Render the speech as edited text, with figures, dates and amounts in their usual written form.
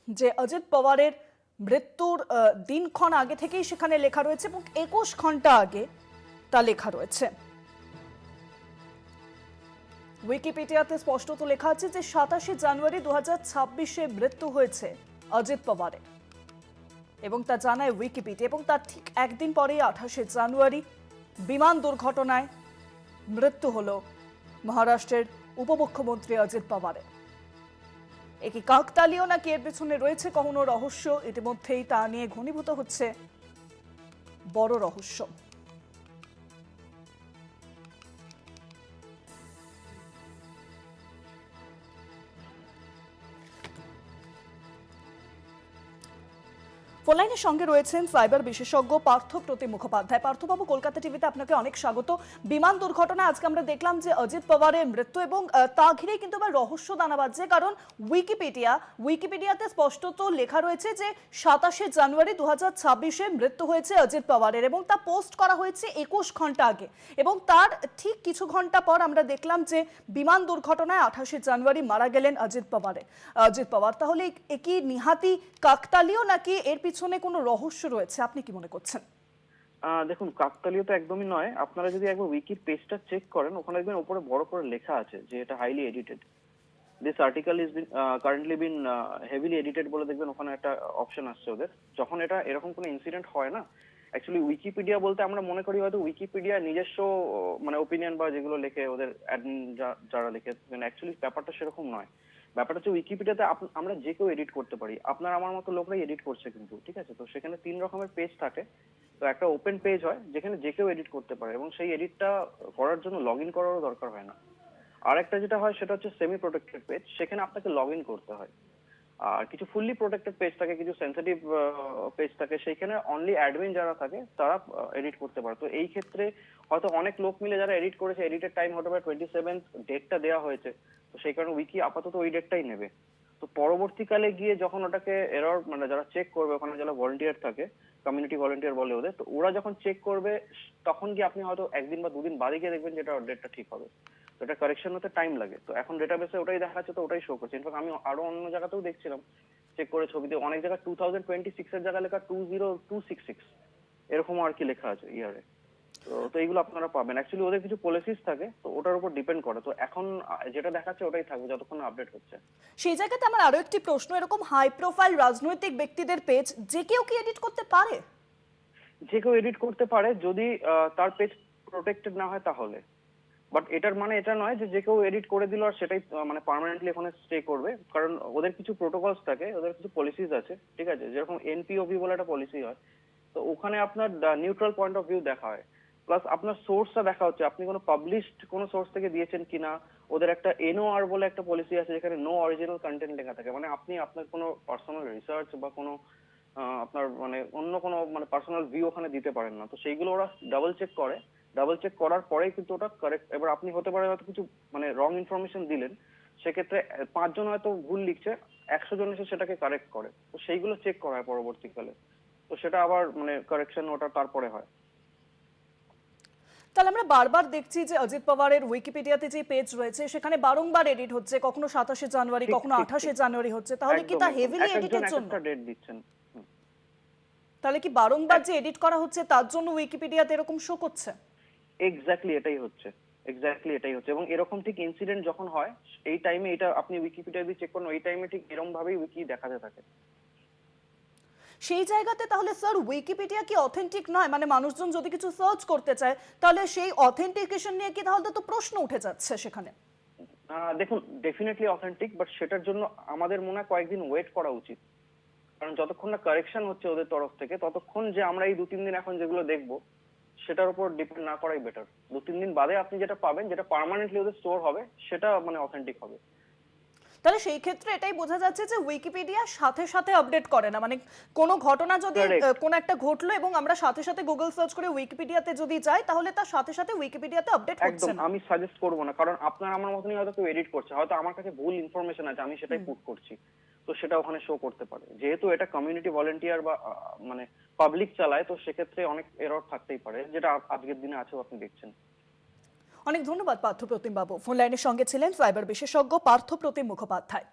যে অজিত পাওয়ারের মৃত্যুর দিনক্ষণ আগে থেকেই সেখানে লেখা রয়েছে এবং 21 ঘন্টা আগে তা লেখা রয়েছে। উইকিপিডিয়াতে স্পষ্টত লেখা আছে যে 27শে জানুয়ারি 2026-এ মৃত্যু হয়েছে অজিত পাওয়ারের এবং তা জানায় উইকিপিডিয়া। এবং তার ঠিক একদিন পরেই 28শে জানুয়ারি বিমান দুর্ঘটনায় মৃত্যু হলো মহারাষ্ট্রের উপমুখ্যমন্ত্রী অজিত পাওয়ারের। একই কাকতালীয় নাকি এর পেছনে রয়েছে কোনো রহস্য, ইতিমধ্যেই তা নিয়ে ঘনীভূত হচ্ছে বড় রহস্য। ফোনলাইনের সঙ্গে রয়েছেন সাইবার বিশেষজ্ঞ পার্থপ্রতিম মুখোপাধ্যায়। পার্থবাবু, কলকাতা টিভিতে আপনাকে অনেক স্বাগত। বিমান দুর্ঘটনা আজকে আমরা দেখলাম যে অজিত পাওয়ারের মৃত্যু এবং তা ঘিরেই কিন্তু আবার রহস্য দানা বাজছে, কারণ উইকিপিডিয়াতে স্পষ্টত লেখা রয়েছে যে 27শে জানুয়ারি 2026-এ মৃত্যু হয়েছে অজিত পাওয়ারের এবং তা পোস্ট করা হয়েছে 21 ঘন্টা আগে। এবং তার ঠিক কিছু ঘন্টা পর আমরা দেখলাম যে বিমান দুর্ঘটনায় 28শে জানুয়ারি মারা গেলেন অজিত পাওয়ার। তাহলে এ কি নিহাতি কাকতালীয় নাকি এর পিছনে কোনো রহস্য রয়েছে, আপনি কি মনে করছেন? দেখুন, কাকতালীয় তো একদমই নয়। আপনারা যদি একবার উইকির পেজটা চেক করেন, ওখানে দেখবেন উপরে বড় করে লেখা আছে যে এটা highly edited. This article is currently been heavily edited বলে দেখবেন ওখানে একটা অপশন আসছে ওদের। যখন এটা এরকম কোনো ইনসিডেন্ট হয় না, অ্যাকচুয়ালি উইকিপিডিয়া বলতে আমরা মনে করি হয়তো উইকিপিডিয়া নিজস্ব মানে ওপিনিয়ন বা যেগুলো লেখে ওদের অ্যাডমিন যারা লেখে, অ্যাকচুয়ালি ব্যাপারটা সেরকম নয়। ব্যাপারটা হচ্ছে উইকিপিডিয়াতে আমরা যে কেউ এডিট করতে পারি। আপনার আমার মতো লোকরাই এডিট করছে কিন্তু, ঠিক আছে? তো সেখানে 3 রকমের পেজ থাকে। তো একটা ওপেন পেজ হয় যেখানে যে কেউ এডিট করতে পারে এবং সেই এডিটটা করার জন্য লগ ইন করারও দরকার হয় না। আর একটা যেটা হয় সেটা হচ্ছে সেমি প্রোটেক্টেড পেজ, সেখানে আপনাকে লগ ইন করতে হয়। আর কিছু ফুললি প্রোটেক্টেড পেজ থাকে, কিছু সেন্সিটিভ পেজ থাকে, সেইখানে অনলি অ্যাডমিন যারা থাকে তারা এডিট করতে পারে। তো এই ক্ষেত্রে হয়তো অনেক লোক মিলে যারা এডিট করেছে, এডিটের টাইম হতে পারে 27 ডেটটা দেওয়া হয়েছে, তো সেই কারণে উইকি আপাতত ওই ডেটটাই নেবে। তো পরবর্তীকালে গিয়ে যখন ওটাকে এরর মানে যারা চেক করবে, ওখানে যারা ভলান্টিয়ার থাকে, কমিউনিটি ভলান্টিয়ার বলে ওদের, তো ওরা যখন চেক করবে তখন গিয়ে আপনি হয়তো একদিন বা দুদিন বাদে গিয়ে দেখবেন যেটা ডেটটা ঠিক হবে। তো এটা কারেকশন হতে টাইম লাগে। তো এখন ডেটাবেসে ওটাই দেখাচ্ছে, তো ওটাই শো করছে। ইনফ্যাক্ট আমি আরো অন্য জায়গাতেও দেখছিলাম চেক করে ছবিতে, অনেক জায়গায় 2026 এর জায়গায় লেখা 20266 এরকম আর কি লেখা আছে ইয়ারে। তো এইগুলো আপনারা পাবেন। অ্যাকচুয়ালি ওদের কিছু পলিসিস থাকে, তো ওটার উপর ডিপেন্ড করে। তো এখন যেটা দেখাচ্ছে ওটাই থাকবে যতক্ষণ আপডেট হচ্ছে। সেই জায়গাতে আমার আরো একটি প্রশ্ন, এরকম হাই প্রোফাইল রাজনৈতিক ব্যক্তিদের পেজ যে কেউ কি এডিট করতে পারে? যে কেউ এডিট করতে পারে যদি তার পেজ প্রোটেক্টেড না হয় তাহলে। বাট এটার মানে এটা নয় যে যে কেউ এডিট করে দিল আর সেটাই মানে পার্মানেন্টলি ওখানে স্টে করবে। কারণ ওদের কিছু প্রোটোকলস থাকে, ওদের কিছু পলিসিস আছে, ঠিক আছে? যেরকম এনপিওভি বলে একটা পলিসি হয়, তো ওখানে আপনার নিউট্রাল পয়েন্ট অফ ভিউ দেখা হয়, প্লাস আপনার সোর্সটা দেখা হচ্ছে, আপনি কোনো পাবলিশড কোনো সোর্স থেকে দিয়েছেন কিনা। ওদের একটা এনওআর বলে একটা পলিসি আছে যেখানে নো অরিজিনাল কন্টেন্ট লেখা থাকে, মানে আপনি আপনার কোনো পার্সোনাল রিসার্চ বা কোনো আপনার মানে অন্য কোনো মানে পার্সোনাল ভিউ ওখানে দিতে পারেন না। তো সেইগুলো ওরা ডাবল চেক করে, ডাবল চেক করার পরেই কিন্তু ওটা কারেক্ট। এবার আপনি হতে পারে হয়তো কিছু মানে রং ইনফরমেশন দিলেন, সেক্ষেত্রে 5 জন হয়তো ভুল লিখছে, 100 জন এসে সেটাকে কারেক্ট করে, তো সেইগুলো চেক করা হয় পরবর্তীকালে। তো সেটা আবার মানে কারেকশন ওটা তারপরে হয়। তাহলে আমরা বারবার দেখছি যে অজিত পাওয়ারের উইকিপিডিয়াতে যে পেজ রয়েছে সেখানে বারংবার এডিট হচ্ছে, কখনো 27শে জানুয়ারি, ঠিক কখনো ঠিক 28শে ঠিক জানুয়ারি হচ্ছে। তাহলে কি একদম তা একদম হেভিলি এক একজন এডিটের এক জন্য? একটা ডেট দিচ্ছেন। তাহলে কি বারংবার যে এডিট করা হচ্ছে তার জন্য উইকিপিডিয়াতে এরকম শো করছে? এক্স্যাক্টলি এটাই হচ্ছে, এক্স্যাক্টলি এটাই হচ্ছে। এবং এরকম ঠিক ইনসিডেন্ট যখন হয় এই টাইমে, এটা আপনি উইকিপিডিয়া দিয়ে চেক করুন, ওই টাইমে ঠিক এরকম ভাবেই উইকি দেখাতে থাকে। সেই জায়গাতে তাহলে স্যার উইকিপিডিয়া কি অথেন্টিক নয়? মানে মানুষজন যদি কিছু সার্চ করতে চায় তাহলে সেই অথেন্টিকেশন নিয়ে কি তাহলে তো প্রশ্ন উঠে যাচ্ছে সেখানে। দেখুন, ডেফিনেটলি অথেন্টিক, বাট সেটার জন্য আমাদের মনে হয় কয়েকদিন ওয়েট করা উচিত। কারণ যতক্ষণ না কারেকশন হচ্ছে ওদের তরফ থেকে, ততক্ষণ যে আমরা এই 2-3 দিন এখন যেগুলো দেখবো সেটার উপর ডিপেন্ড না করাই বেটার। 2-3 দিন বাদে আপনি যেটা পাবেন, যেটা পার্মানেন্টলি ওদের স্টোর হবে, সেটা মানে অথেন্টিক হবে। তাহলে সেই ক্ষেত্রে এটাই বোঝা যাচ্ছে যে উইকিপিডিয়া সাথে সাথে আপডেট করে না। মানে কোনো ঘটনা যদি কারেক্ট। কোনো একটা ঘটলো এবং আমরা সাথে সাথে গুগল সার্চ করে উইকিপিডিয়াতে যদি যাই তাহলে তার সাথে সাথে উইকিপিডিয়াতে আপডেট একদম হচ্ছে না। আমি সাজেস্ট করবো না, কারণ আপনার আমার মতনই হয়তো কেউ এডিট করছে, হয়তো আমার কাছে ভুল ইনফরমেশন আছে, আমি সেটাই পুট করছি, তো সেটা ওখানে শো করতে পারে। যেহেতু এটা কমিউনিটি ভলান্টিয়ার বা মানে পাবলিক চালায়, তো সেক্ষেত্রে অনেক এরর থাকতেই পারে, যেটা আজকের দিনে আছেও আপনি দেখছেন। অনেক ধন্যবাদ পার্থপ্রতিম বাবু। ফোন লাইনের সঙ্গে ছিলেন সাইবার বিশেষজ্ঞ পার্থপ্রতিম মুখোপাধ্যায়।